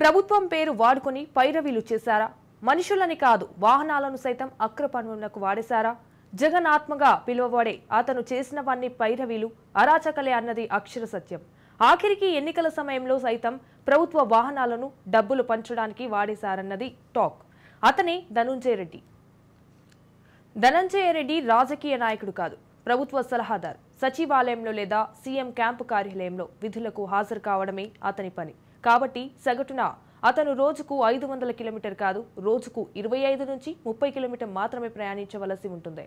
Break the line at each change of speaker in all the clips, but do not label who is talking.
ప్రభుత్వం పేరు వాడుకొని పైరవీలు చేశారా? మనుషులని కాదు వాహనాలను సైతం అక్ర పనులకు వాడేశారా? జగన్ ఆత్మగా పిలువబడే అతను చేసినవన్నీ పైరవీలు, అరాచకలే అన్నది అక్షర సత్యం. ఆఖరికి ఎన్నికల సమయంలో సైతం ప్రభుత్వ వాహనాలను డబ్బులు పంచడానికి వాడేశారన్నది టాక్. అతనే ధనంజయ రెడ్డి. ధనంజయ రెడ్డి రాజకీయ నాయకుడు కాదు, ప్రభుత్వ సలహాదారు. సచివాలయంలో లేదా సీఎం క్యాంపు కార్యాలయంలో విధులకు హాజరు కావడమే అతని పని. కాబట్టి సగటున అతను రోజుకు 500 కిలోమీటర్ కాదు, రోజుకు 25 నుంచి 30 కిలోమీటర్ మాత్రమే ప్రయాణించవలసి ఉంటుంది.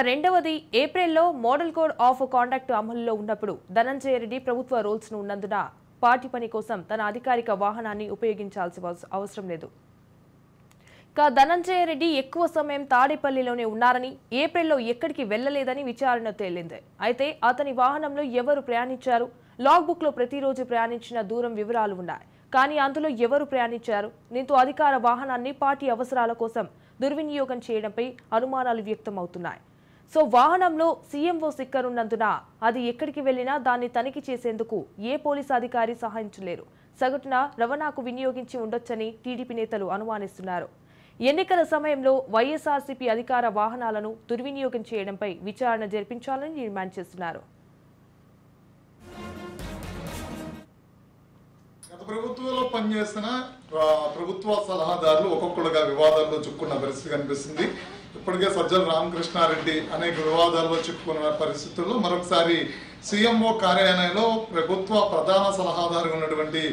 రెండవది, ఏప్రిల్లో మోడల్ కోడ్ ఆఫ్ కాండక్ట్ అమలులో ఉన్నప్పుడు ధనంజయ రెడ్డి ప్రభుత్వ రూల్స్ ను ఉన్నందున పార్టీ పని కోసం తన అధికారిక వాహనాన్ని ఉపయోగించాల్సిన అవసరం లేదు. ధనంజయ రెడ్డి ఎక్కువ సమయం తాడేపల్లిలోనే ఉన్నారని, ఏప్రిల్లో ఎక్కడికి వెళ్లలేదని విచారణ తేలింది. అయితే అతని వాహనంలో ఎవరు ప్రయాణించారు? లాగ్ బుక్ లో ప్రతిరోజు ప్రయాణించిన దూరం వివరాలు ఉన్నాయి. కానీ అందులో ఎవరు ప్రయాణించారు? దీంతో అధికార వాహనాన్ని పార్టీ అవసరాల కోసం దుర్వినియోగం చేయడంపై అనుమానాలు వ్యక్తమవుతున్నాయి. వాహనంలో సీఎంఓ స్టిక్కర్ ఉన్నందున అది ఎక్కడికి వెళ్లినా దాన్ని తనిఖీ చేసేందుకు ఏ పోలీసు అధికారి సహాయించలేరు. సగటున రవాణాకు వినియోగించి ఉండొచ్చని టీడీపీ నేతలు అనుమానిస్తున్నారు. ఎన్నికల సమయంలో వైఎస్ఆర్సీపీ అధికార వాహనాలను దుర్వినియోగం చేయడంపై విచారణ జరిపించాలని డిమాండ్ చేస్తున్నారు.
గత ప్రభుత్వంలో పనిచేసిన ప్రభుత్వ సలహాదారులు ఒక్కొక్కరుగా వివాదాల్లో చిక్కుకున్న పరిస్థితి కనిపిస్తుంది. ఇప్పటికే సజ్జల రామకృష్ణారెడ్డి అనేక వివాదాల్లో చిక్కుకున్న పరిస్థితుల్లో మరొకసారి సీఎంఓ కార్యాలయంలో ప్రభుత్వ ప్రధాన సలహాదారుగా ఉన్నటువంటి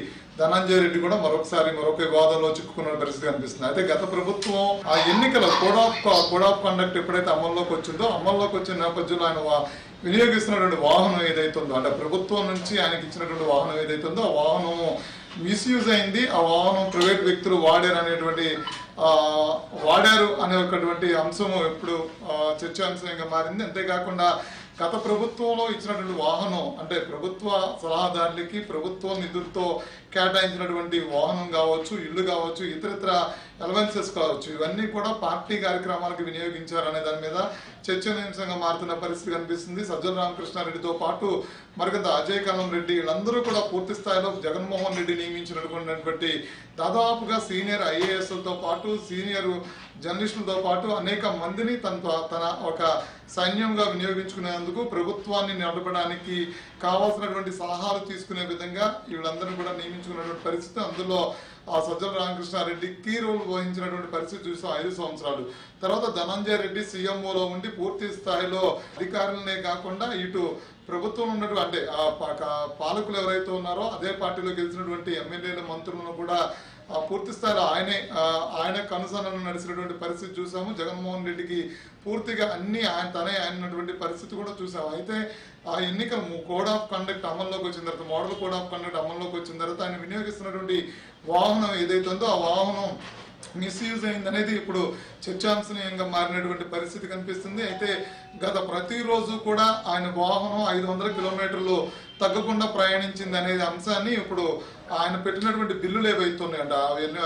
ధనంజయ రెడ్డి కూడా మరొక వివాదంలో చిక్కుకున్న పరిస్థితి కనిపిస్తుంది. అయితే గత ప్రభుత్వం ఆ ఎన్నికల కోడ్ ఆఫ్ కండక్ట్ ఎప్పుడైతే అమల్లోకి వచ్చిన నేపథ్యంలో ఆయన వినియోగిస్తున్నటువంటి వాహనం ఏదైతుందో, అంటే ప్రభుత్వం నుంచి ఆయనకి ఇచ్చినటువంటి వాహనం ఏదైతుందో ఆ వాహనం మిస్యూజ్ అయింది, ఆ వాహనం ప్రైవేట్ వ్యక్తులు వాడారు అనేటువంటి అంశం ఇప్పుడు చర్చాంశంగా మారింది. అంతేకాకుండా గత ప్రభుత్వంలో ఇచ్చినటువంటి వాహనం, అంటే ప్రభుత్వ సలహాదారులకి ప్రభుత్వ నిధులతో కేటాయించినటువంటి వాహనం కావచ్చు, ఇల్లు కావచ్చు, ఇతరితర అలవెన్సెస్ కావచ్చు, ఇవన్నీ కూడా పార్టీ కార్యక్రమాలకు వినియోగించారనే దాని మీద చర్చనీయాంశంగా మారుతున్న పరిస్థితి కనిపిస్తుంది. సజ్జల రామకృష్ణారెడ్డితో పాటు మరికొంత అజయ్ కల్లం రెడ్డి వీళ్ళందరూ కూడా పూర్తి స్థాయిలో జగన్మోహన్ రెడ్డి నియమించినటువంటి దాదాపుగా సీనియర్ ఐఏఎస్లతో పాటు సీనియర్ జర్నలిస్టులతో పాటు అనేక మందిని తన ఒక సైన్యంగా వినియోగించుకునేందుకు ప్రభుత్వాన్ని నడపడానికి కావాల్సినటువంటి సలహాలు తీసుకునే విధంగా వీళ్ళందరూ కూడా నియమించుకున్నటువంటి పరిస్థితి. అందులో ఆ సజ్జల రామకృష్ణారెడ్డి కీ రోల్ వహించినటువంటి పరిస్థితి చూసాం 5 సంవత్సరాలు. తర్వాత ధనంజయ రెడ్డి సీఎంఓలో ఉండి పూర్తి స్థాయిలో అధికారులనే కాకుండా ఇటు ప్రభుత్వం ఉన్నటువంటి అంటే పాలకులు ఎవరైతే ఉన్నారో అదే పార్టీలో గెలిచినటువంటి ఎమ్మెల్యేల మంత్రులను కూడా పూర్తి స్థాయిలో ఆయన కనుసన్నను నడిచినటువంటి పరిస్థితి చూసాము. జగన్మోహన్ రెడ్డికి పూర్తిగా అన్ని తనే అయినటువంటి పరిస్థితి కూడా చూసాము. అయితే ఆ ఎన్నికల కోడ్ ఆఫ్ కండక్ట్ అమల్లోకి వచ్చిన తర్వాత, మోడల్ కోడ్ ఆఫ్ కండక్ట్ అమల్లోకి వచ్చిన తర్వాత ఆయన వినియోగిస్తున్నటువంటి వాహనం ఏదైతే ఉందో ఆ వాహనం మిస్యూజ్ అయిందనేది ఇప్పుడు చర్చాంశనీయంగా మారినటువంటి పరిస్థితి కనిపిస్తుంది. అయితే గత ప్రతిరోజు కూడా ఆయన వాహనం 500 కిలోమీటర్లు తగ్గకుండా ప్రయాణించింది అనేది అంశాన్ని ఇప్పుడు ఆయన పెట్టినటువంటి బిల్లులు ఏవైతున్నాయంట,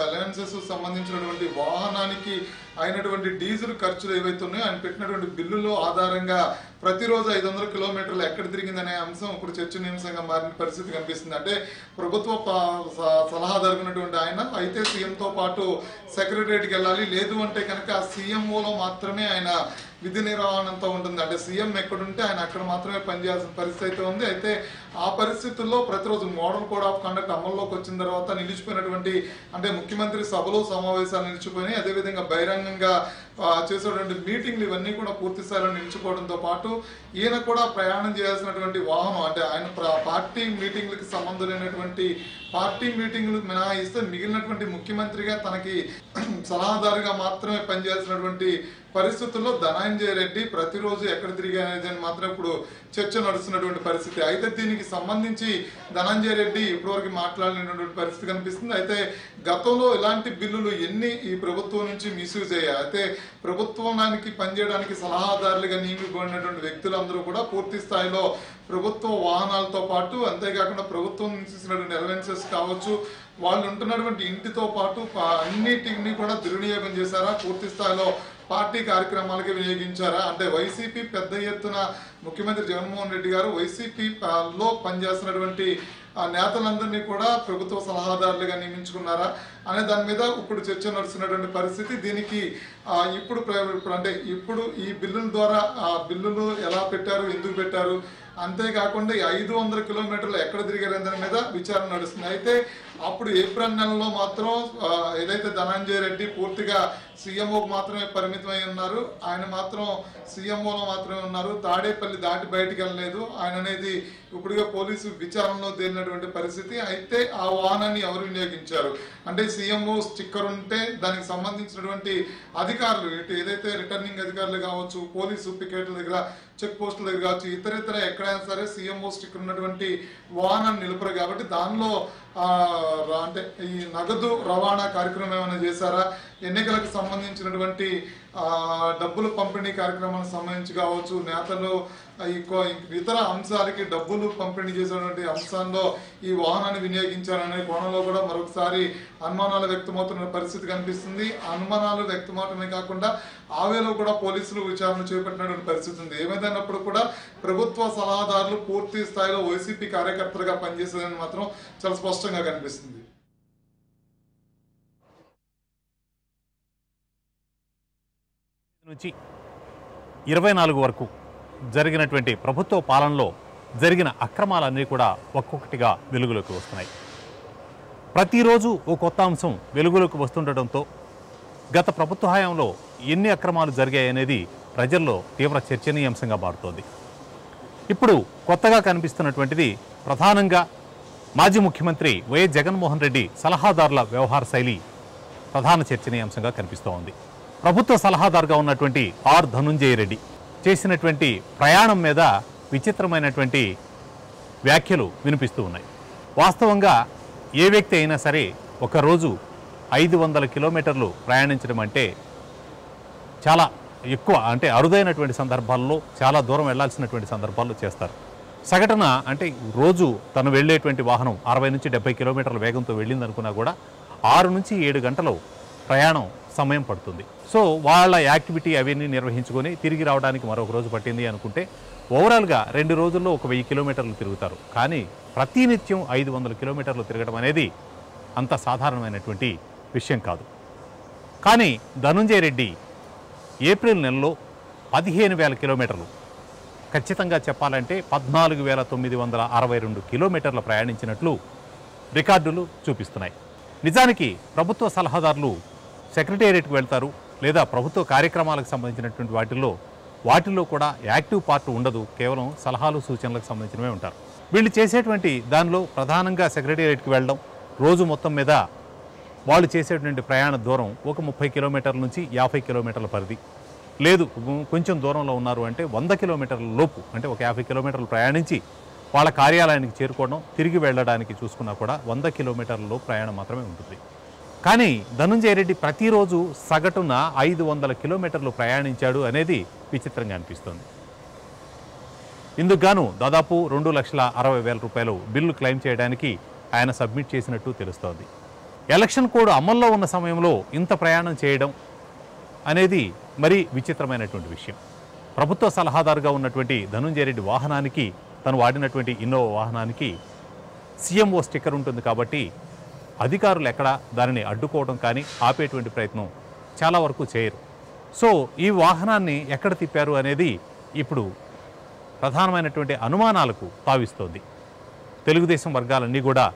అలయన్సెస్ సంబంధించినటువంటి వాహనానికి అయినటువంటి డీజిల్ ఖర్చులు ఏవైతున్నాయో ఆయన పెట్టినటువంటి బిల్లులో ఆధారంగా ప్రతిరోజు 500 కిలోమీటర్లు ఎక్కడ తిరిగిందనే అంశం ఇప్పుడు చర్చనీయాంశంగా మారిన పరిస్థితి కనిపిస్తుంది. అంటే ప్రభుత్వ సలహాదారుకున్నటువంటి ఆయన అయితే సీఎంతో పాటు సెక్రటరియట్కి వెళ్ళాలి, లేదు అంటే కనుక సీఎంఓలో మాత్రమే ఆయన విధి నిర్వహణంతో ఉంటుంది. అంటే సీఎం ఎక్కడుంటే ఆయన అక్కడ మాత్రమే పనిచేయాల్సిన పరిస్థితి అయితే ఉంది. అయితే ఆ పరిస్థితుల్లో ప్రతిరోజు మోడల్ కోడ్ ఆఫ్ కండక్ట్ అమల్లోకి వచ్చిన తర్వాత నిలిచిపోయినటువంటి, అంటే ముఖ్యమంత్రి సభలో సమావేశాలు నిలిచిపోయినాయి, అదేవిధంగా బహిరంగంగా చేసేటువంటి మీటింగ్లు ఇవన్నీ కూడా పూర్తి స్థాయిలో నిలిచిపోవడంతో పాటు ఈయన కూడా ప్రయాణం చేయాల్సినటువంటి వాహనం, అంటే ఆయన పార్టీ మీటింగ్లకి సంబంధం లేనటువంటి పార్టీ మీటింగ్లు మినహాయిస్తే మిగిలినటువంటి ముఖ్యమంత్రిగా తనకి సలహాదారుగా మాత్రమే పనిచేయాల్సినటువంటి పరిస్థితుల్లో ధనంజయ రెడ్డి ప్రతిరోజు ఎక్కడ తిరిగానేది అని మాత్రం ఇప్పుడు చర్చ నడుస్తున్నటువంటి పరిస్థితి. అయితే దీనికి సంబంధించి ధనంజయ రెడ్డి ఇప్పటివరకు మాట్లాడినటువంటి పరిస్థితి కనిపిస్తుంది. అయితే గతంలో ఇలాంటి బిల్లులు ఎన్ని ఈ ప్రభుత్వం నుంచి మిస్యూజ్ అయ్యాయి. అయితే ప్రభుత్వానికి పనిచేయడానికి సలహాదారులుగా నియమించబడినటువంటి వ్యక్తులందరూ కూడా పూర్తి స్థాయిలో ప్రభుత్వ వాహనాలతో పాటు, అంతేకాకుండా ప్రభుత్వం నుంచి ఇచ్చినటువంటి అలవెన్సెస్ కావచ్చు, వాళ్ళు ఉంటున్నటువంటి ఇంటితో పాటు అన్నిటిని కూడా దుర్వినియోగం చేశారా, పూర్తి స్థాయిలో పార్టీ కార్యక్రమాలకి వినియోగించారా? అంటే వైసీపీ పెద్ద ఎత్తున ముఖ్యమంత్రి జగన్మోహన్ రెడ్డి గారు వైసీపీలో పనిచేస్తున్నటువంటి ఆ నేతలందరినీ కూడా ప్రభుత్వ సలహాదారులుగా నియమించుకున్నారా అనే దాని మీద ఇప్పుడు చర్చ నడుస్తున్నటువంటి పరిస్థితి. దీనికి ఇప్పుడు ఈ బిల్లుల ద్వారా ఆ బిల్లులు ఎలా పెట్టారు, ఎందుకు పెట్టారు, అంతేకాకుండా ఈ 500 కిలోమీటర్లు ఎక్కడ తిరిగారు దాని మీద విచారణ నడుస్తుంది. అయితే అప్పుడు ఏప్రిల్ నెలలో మాత్రం ఏదైతే ధనంజయ రెడ్డి పూర్తిగా సీఎంఓకి మాత్రమే పరిమితమై ఉన్నారు, ఆయన మాత్రం సీఎంఓలో మాత్రమే ఉన్నారు, తాడేపల్లి దాటి బయటికి వెళ్ళలేదు ఆయన అనేది ఇప్పుడుగా పోలీసు విచారణలో తేలినటువంటి పరిస్థితి. అయితే ఆ వాహనాన్ని ఎవరు వినియోగించారు అంటే సీఎంఓ స్టిక్కర్ ఉంటే దానికి సంబంధించినటువంటి అధికారులు ఏదైతే రిటర్నింగ్ అధికారులు కావచ్చు, పోలీసు పికెట్ల దగ్గర, చెక్ పోస్టుల దగ్గర కావచ్చు, ఇతర ఎక్కడైనా సరే సీఎంఓ స్టిక్కర్ ఉన్నటువంటి వాహనాన్ని నిలుపరు. కాబట్టి దానిలో అంటే ఈ నగదు రవాణా కార్యక్రమం ఏమైనా చేశారా, ఎన్నికలకు సంబంధించినటువంటి డబ్బులు పంపిణీ కార్యక్రమానికి సంబంధించి కావచ్చు, నేతలు ఇతర అంశాలకి డబ్బులు పంపిణీ చేసినటువంటి అంశాల్లో ఈ వాహనాన్ని వినియోగించాలనే కోణంలో కూడా మరొకసారి అనుమానాలు వ్యక్తమవుతున్న పరిస్థితి కనిపిస్తుంది. అనుమానాలు వ్యక్తమవటమే కాకుండా ఆవేలో కూడా పోలీసులు విచారణ చేపట్టినటువంటి పరిస్థితి ఉంది. ఏమైనప్పుడు కూడా ప్రభుత్వ సలహాదారులు పూర్తి స్థాయిలో వైసీపీ కార్యకర్తలుగా పనిచేసేదని మాత్రం చాలా స్పష్టంగా కనిపిస్తుంది.
నుంచి 24 వరకు జరిగినటువంటి ప్రభుత్వ పాలనలో జరిగిన అక్రమాలన్నీ కూడా ఒక్కొక్కటిగా వెలుగులోకి వస్తున్నాయి. ప్రతిరోజు ఓ కొత్త అంశం వెలుగులోకి వస్తుండటంతో గత ప్రభుత్వ హయాంలో ఎన్ని అక్రమాలు జరిగాయనేది ప్రజల్లో తీవ్ర చర్చనీయాంశంగా మారుతోంది. ఇప్పుడు కొత్తగా కనిపిస్తున్నటువంటిది ప్రధానంగా మాజీ ముఖ్యమంత్రి వైఎస్ జగన్మోహన్ రెడ్డి సలహాదారుల వ్యవహార శైలి ప్రధాన చర్చనీయాంశంగా కనిపిస్తోంది. ప్రభుత్వ సలహాదారుగా ఉన్నటువంటి ఆర్ ధనుంజయ రెడ్డి చేసినటువంటి ప్రయాణం మీద విచిత్రమైనటువంటి వ్యాఖ్యలు వినిపిస్తూ ఉన్నాయి. వాస్తవంగా ఏ వ్యక్తి అయినా సరే ఒకరోజు 500 కిలోమీటర్లు ప్రయాణించడం అంటే చాలా ఎక్కువ, అంటే అరుదైనటువంటి సందర్భాల్లో చాలా దూరం వెళ్లాల్సినటువంటి సందర్భాల్లో చేస్తారు. సగటున అంటే రోజు తను వెళ్ళేటువంటి వాహనం 60 నుంచి 70 కిలోమీటర్ల వేగంతో వెళ్ళిందనుకున్నా కూడా 6 నుంచి 7 గంటలు ప్రయాణం సమయం పడుతుంది. సో వాళ్ళ యాక్టివిటీ అవన్నీ నిర్వహించుకొని తిరిగి రావడానికి మరొక రోజు పట్టింది అనుకుంటే ఓవరాల్గా 2 రోజుల్లో ఒక 1000 కిలోమీటర్లు తిరుగుతారు. కానీ ప్రతినిత్యం 500 కిలోమీటర్లు తిరగడం అనేది అంత సాధారణమైనటువంటి విషయం కాదు. కానీ ధనుంజయ రెడ్డి ఏప్రిల్ నెలలో 15,000 కిలోమీటర్లు, ఖచ్చితంగా చెప్పాలంటే 14,962 కిలోమీటర్లు ప్రయాణించినట్లు రికార్డులు చూపిస్తున్నాయి. నిజానికి ప్రభుత్వ సలహాదారులు సెక్రటేరియట్కి వెళ్తారు, లేదా ప్రభుత్వ కార్యక్రమాలకు సంబంధించినటువంటి వాటిల్లో కూడా యాక్టివ్ పార్ట్ ఉండదు, కేవలం సలహాలు సూచనలకు సంబంధించినవే ఉంటారు. వీళ్ళు చేసేటువంటి దానిలో ప్రధానంగా సెక్రటేరియట్కి వెళ్ళడం, రోజు మొత్తం మీద వాళ్ళు చేసేటువంటి ప్రయాణ దూరం ఒక 30 కిలోమీటర్ల నుంచి 50 కిలోమీటర్ల పరిధి, లేదు కొంచెం దూరంలో ఉన్నారు అంటే 100 కిలోమీటర్ల లోపు, అంటే ఒక 50 కిలోమీటర్లు ప్రయాణించి వాళ్ళ కార్యాలయానికి చేరుకోవడం, తిరిగి వెళ్ళడానికి చూసుకున్నా కూడా 100 కిలోమీటర్లలో ప్రయాణం మాత్రమే ఉంటుంది. కానీ ధనుంజయ రెడ్డి ప్రతిరోజు సగటున 500 కిలోమీటర్లు ప్రయాణించాడు అనేది విచిత్రంగా అనిపిస్తుంది. ఇందుకు గాను దాదాపు 2,60,000 రూపాయలు బిల్లు క్లెయిమ్ చేయడానికి ఆయన సబ్మిట్ చేసినట్టు తెలుస్తోంది. ఎలక్షన్ కోడ్ అమల్లో ఉన్న సమయంలో ఇంత ప్రయాణం చేయడం అనేది మరీ విచిత్రమైనటువంటి విషయం. ప్రభుత్వ సలహాదారుగా ఉన్నటువంటి ధనుంజయ రెడ్డి వాహనానికి, తను వాడినటువంటి ఇన్నోవా వాహనానికి సీఎంఓ స్టిక్కర్ ఉంటుంది కాబట్టి అధికారులు ఎక్కడ దానిని అడ్డుకోవడం కానీ ఆపేటువంటి ప్రయత్నం చాలా వరకు చేయరు. సో ఈ వాహనాన్ని ఎక్కడ తిప్పారు అనేది ఇప్పుడు ప్రధానమైనటువంటి అనుమానాలకు తావిస్తోంది. తెలుగుదేశం వర్గాలన్నీ కూడా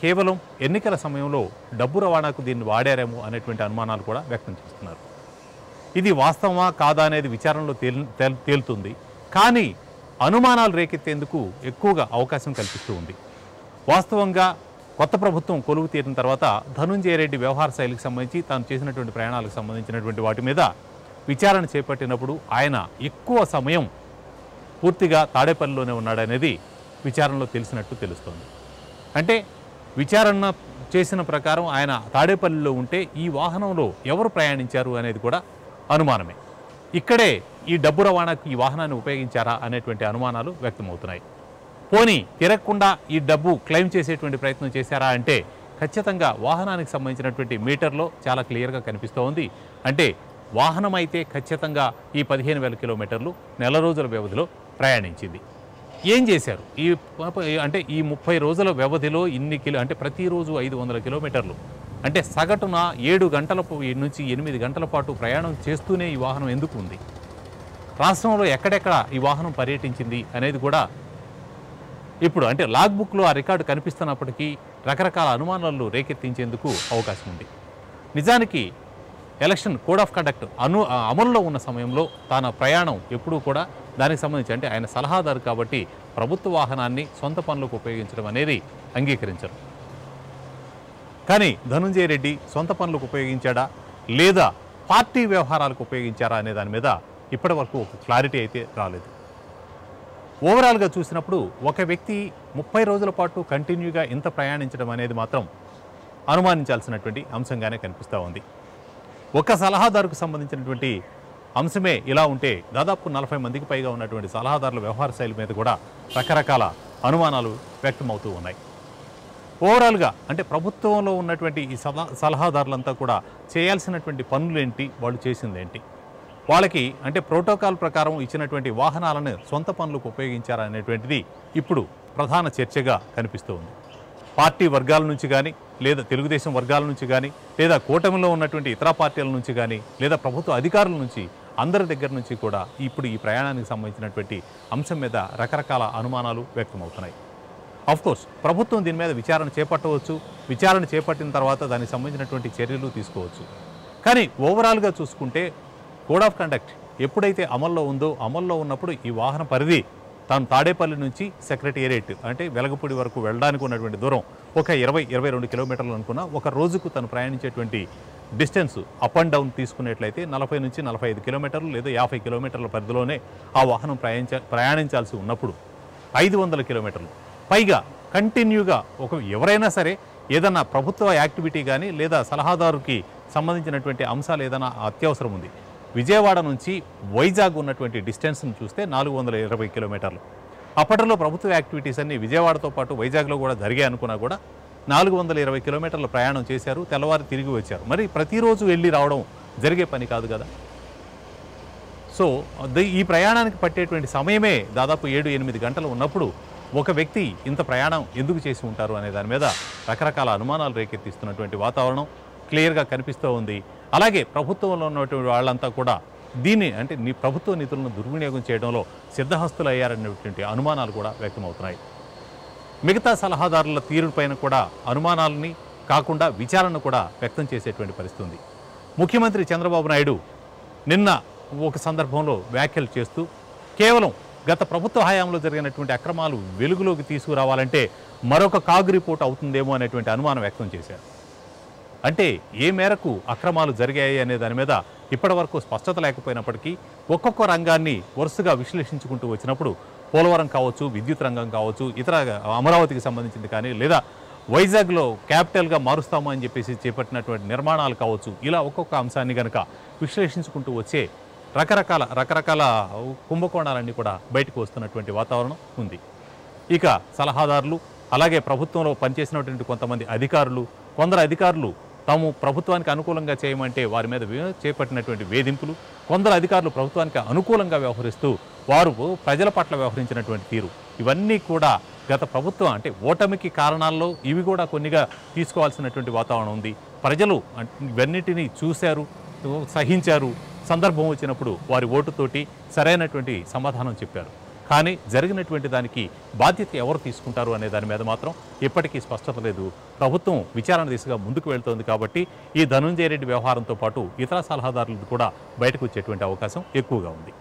కేవలం ఎన్నికల సమయంలో డబ్బు రవాణాకు దీన్ని వాడారేమో అనేటువంటి అనుమానాలు కూడా వ్యక్తం చేస్తున్నారు. ఇది వాస్తవమా కాదా అనేది విచారణలో తేలుతుంది. కానీ అనుమానాలు రేకెత్తేందుకు ఎక్కువగా అవకాశం కల్పిస్తూ ఉంది. వాస్తవంగా కొత్త ప్రభుత్వం కొలువు తీరిన తర్వాత ధనుంజయ రెడ్డి వ్యవహార శైలికి సంబంధించి తాను చేసినటువంటి ప్రయాణాలకు సంబంధించినటువంటి వాటి మీద విచారణ చేపట్టినప్పుడు ఆయన ఎక్కువ సమయం పూర్తిగా తాడేపల్లిలోనే ఉన్నాడనేది విచారణలో తెలిసినట్టు తెలుస్తోంది. అంటే విచారణ చేసిన ప్రకారం ఆయన తాడేపల్లిలో ఉంటే ఈ వాహనంలో ఎవరు ప్రయాణించారు అనేది కూడా అనుమానమే. ఇక్కడే ఈ డబ్బు రవాణాకు ఈ వాహనాన్ని ఉపయోగించారా అనేటువంటి అనుమానాలు వ్యక్తమవుతున్నాయి. పోనీ తిరగకుండా ఈ డబ్బు క్లెయిమ్ చేసేటువంటి ప్రయత్నం చేశారా అంటే ఖచ్చితంగా వాహనానికి సంబంధించినటువంటి మీటర్లో చాలా క్లియర్గా కనిపిస్తూ ఉంది. అంటే వాహనం అయితే ఖచ్చితంగా ఈ 15,000 కిలోమీటర్లు నెల రోజుల వ్యవధిలో ప్రయాణించింది. ఏం చేశారు అంటే ఈ 30 రోజుల వ్యవధిలో ఇన్ని అంటే ప్రతిరోజు 500 కిలోమీటర్లు అంటే సగటున 7 గంటల నుంచి 8 గంటల పాటు ప్రయాణం చేస్తూనే ఈ వాహనం ఎందుకు ఉంది, రాష్ట్రంలో ఎక్కడెక్కడ ఈ వాహనం పర్యటించింది అనేది కూడా ఇప్పుడు అంటే లాగ్ బుక్లో ఆ రికార్డు కనిపిస్తున్నప్పటికీ రకరకాల అనుమానాలు రేకెత్తించేందుకు అవకాశం ఉంది. నిజానికి ఎలక్షన్ కోడ్ ఆఫ్ కండక్ట్ అమలులో ఉన్న సమయంలో తన ప్రయాణం ఎప్పుడూ కూడా దానికి సంబంధించి అంటే ఆయన సలహాదారు కాబట్టి ప్రభుత్వ వాహనాన్ని సొంత పనులకు ఉపయోగించడం అనేది అంగీకరించరు. కానీ ధనుంజయ రెడ్డి సొంత పనులకు ఉపయోగించాడా లేదా పార్టీ వ్యవహారాలకు ఉపయోగించారా అనే దాని మీద ఇప్పటి వరకు ఒక క్లారిటీ అయితే రాలేదు. ఓవరాల్గా చూసినప్పుడు ఒక వ్యక్తి 30 రోజుల పాటు కంటిన్యూగా ఇంత ప్రయాణించడం అనేది మాత్రం అనుమానించాల్సినటువంటి అంశంగానే కనిపిస్తూ ఉంది. ఒక సలహాదారుకు సంబంధించినటువంటి అంశమే ఇలా ఉంటే దాదాపు 40 మందికి పైగా ఉన్నటువంటి సలహాదారుల వ్యవహార శైలి మీద కూడా రకరకాల అనుమానాలు వ్యక్తమవుతూ ఉన్నాయి. ఓవరాల్గా అంటే ప్రభుత్వంలో ఉన్నటువంటి ఈ సలహాదారులంతా కూడా చేయాల్సినటువంటి పనులేంటి, వాళ్ళు చేసిందేంటి, వాళ్ళకి అంటే ప్రోటోకాల్ ప్రకారం ఇచ్చినటువంటి వాహనాలను సొంత పనులకు ఉపయోగించారనేటువంటిది ఇప్పుడు ప్రధాన చర్చగా కనిపిస్తూ ఉంది. పార్టీ వర్గాల నుంచి కానీ లేదా తెలుగుదేశం వర్గాల నుంచి కానీ లేదా కూటమిలో ఉన్నటువంటి ఇతర పార్టీల నుంచి కానీ లేదా ప్రభుత్వ అధికారుల నుంచి అందరి దగ్గర నుంచి కూడా ఇప్పుడు ఈ ప్రయాణానికి సంబంధించినటువంటి అంశం మీద రకరకాల అనుమానాలు వ్యక్తమవుతున్నాయి. ఆఫ్కోర్స్ ప్రభుత్వం దీని మీద విచారణ చేపట్టవచ్చు, విచారణ చేపట్టిన తర్వాత దానికి సంబంధించినటువంటి చర్యలు తీసుకోవచ్చు. కానీ ఓవరాల్గా చూసుకుంటే కోడ్ ఆఫ్ కండక్ట్ ఎప్పుడైతే అమల్లో ఉందో అమల్లో ఉన్నప్పుడు ఈ వాహన పరిధి తాను తాడేపల్లి నుంచి సెక్రటేరియట్ అంటే వెలగపూడి వరకు వెళ్ళడానికి ఉన్నటువంటి దూరం ఒక 20-22 కిలోమీటర్లు అనుకున్నా ఒక రోజుకు తను ప్రయాణించేటువంటి డిస్టెన్స్ అప్ అండ్ డౌన్ తీసుకునేట్లయితే 40 నుంచి 45 కిలోమీటర్లు లేదా 50 కిలోమీటర్ల పరిధిలోనే ఆ వాహనం ప్రయాణించాల్సి ఉన్నప్పుడు 500 కిలోమీటర్లు పైగా కంటిన్యూగా ఎవరైనా సరే ఏదన్నా ప్రభుత్వ యాక్టివిటీ కానీ లేదా సలహాదారుకి సంబంధించినటువంటి అంశాలు ఏదైనా అత్యవసరం ఉంది, విజయవాడ నుంచి వైజాగ్ ఉన్నటువంటి డిస్టెన్స్ని చూస్తే 420 కిలోమీటర్లు. అప్పట్లో ప్రభుత్వ యాక్టివిటీస్ అన్నీ విజయవాడతో పాటు వైజాగ్లో కూడా జరిగాయి అనుకున్నా కూడా 420 కిలోమీటర్ల ప్రయాణం చేశారు, తెల్లవారు తిరిగి వచ్చారు. మరి ప్రతిరోజు వెళ్ళి రావడం జరిగే పని కాదు కదా. సో ఈ ప్రయాణానికి పట్టేటువంటి సమయమే దాదాపు 7-8 గంటలు ఉన్నప్పుడు ఒక వ్యక్తి ఇంత ప్రయాణం ఎందుకు చేసి ఉంటారు అనే దాని మీద రకరకాల అనుమానాలు రేకెత్తిస్తున్నటువంటి వాతావరణం క్లియర్గా కనిపిస్తూ ఉంది. అలాగే ప్రభుత్వంలో ఉన్నటువంటి వాళ్ళంతా కూడా దీన్ని అంటే ప్రభుత్వ నిధులను దుర్వినియోగం చేయడంలో సిద్ధహస్తులు అయ్యారనేటువంటి అనుమానాలు కూడా వ్యక్తమవుతున్నాయి. మిగతా సలహాదారుల తీరుపైన కూడా అనుమానాలని కాకుండా విచారణ కూడా వ్యక్తం చేసేటువంటి పరిస్థితి ఉంది. ముఖ్యమంత్రి చంద్రబాబు నాయుడు నిన్న ఒక సందర్భంలో వ్యాఖ్యలు చేస్తూ కేవలం గత ప్రభుత్వ హయాంలో జరిగినటువంటి అక్రమాలు వెలుగులోకి తీసుకురావాలంటే మరొక కాగ్ రిపోర్ట్ అవుతుందేమో అనేటువంటి అనుమానం వ్యక్తం చేశారు. అంటే ఏ మేరకు అక్రమాలు జరిగాయి అనే దాని మీద ఇప్పటివరకు స్పష్టత లేకపోయినప్పటికీ ఒక్కొక్క రంగాన్ని వరుసగా విశ్లేషించుకుంటూ వచ్చినప్పుడు పోలవరం కావచ్చు, విద్యుత్ రంగం కావచ్చు, ఇతర అమరావతికి సంబంధించింది కానీ లేదా వైజాగ్లో క్యాపిటల్గా మారుస్తాము అని చెప్పేసి చేపట్టినటువంటి నిర్మాణాలు కావచ్చు, ఇలా ఒక్కొక్క అంశాన్ని కనుక విశ్లేషించుకుంటూ వచ్చే రకరకాల కుంభకోణాలన్నీ కూడా బయటకు వస్తున్నటువంటి వాతావరణం ఉంది. ఇక సలహాదారులు అలాగే ప్రభుత్వంలో పనిచేసినటువంటి కొంతమంది అధికారులు, కొందరు అధికారులు తాము ప్రభుత్వానికి అనుకూలంగా చేయమంటే వారి మీద చేపట్టినటువంటి వేధింపులు, కొందరు అధికారులు ప్రభుత్వానికి అనుకూలంగా వ్యవహరిస్తూ వారు ప్రజల పట్ల వ్యవహరించినటువంటి తీరు, ఇవన్నీ కూడా గత ప్రభుత్వం అంటే ఓటమికి కారణాల్లో ఇవి కూడా కొన్నిగా తీసుకోవాల్సినటువంటి వాతావరణం ఉంది. ప్రజలు ఇవన్నిటినీ చూశారు, సహించారు, సందర్భం వచ్చినప్పుడు వారి ఓటుతోటి సరైనటువంటి సమాధానం చెప్పారు. కానీ జరిగినటువంటి దానికి బాధ్యత ఎవరు తీసుకుంటారు అనే దాని మీద మాత్రం ఇప్పటికీ స్పష్టత లేదు. ప్రభుత్వం విచారణ దిశగా ముందుకు వెళ్తోంది కాబట్టి ఈ ధనుంజయ రెడ్డి వ్యవహారంతో పాటు ఇతర సలహాదారులు కూడా బయటకు వచ్చేటువంటి అవకాశం ఎక్కువగా ఉంది.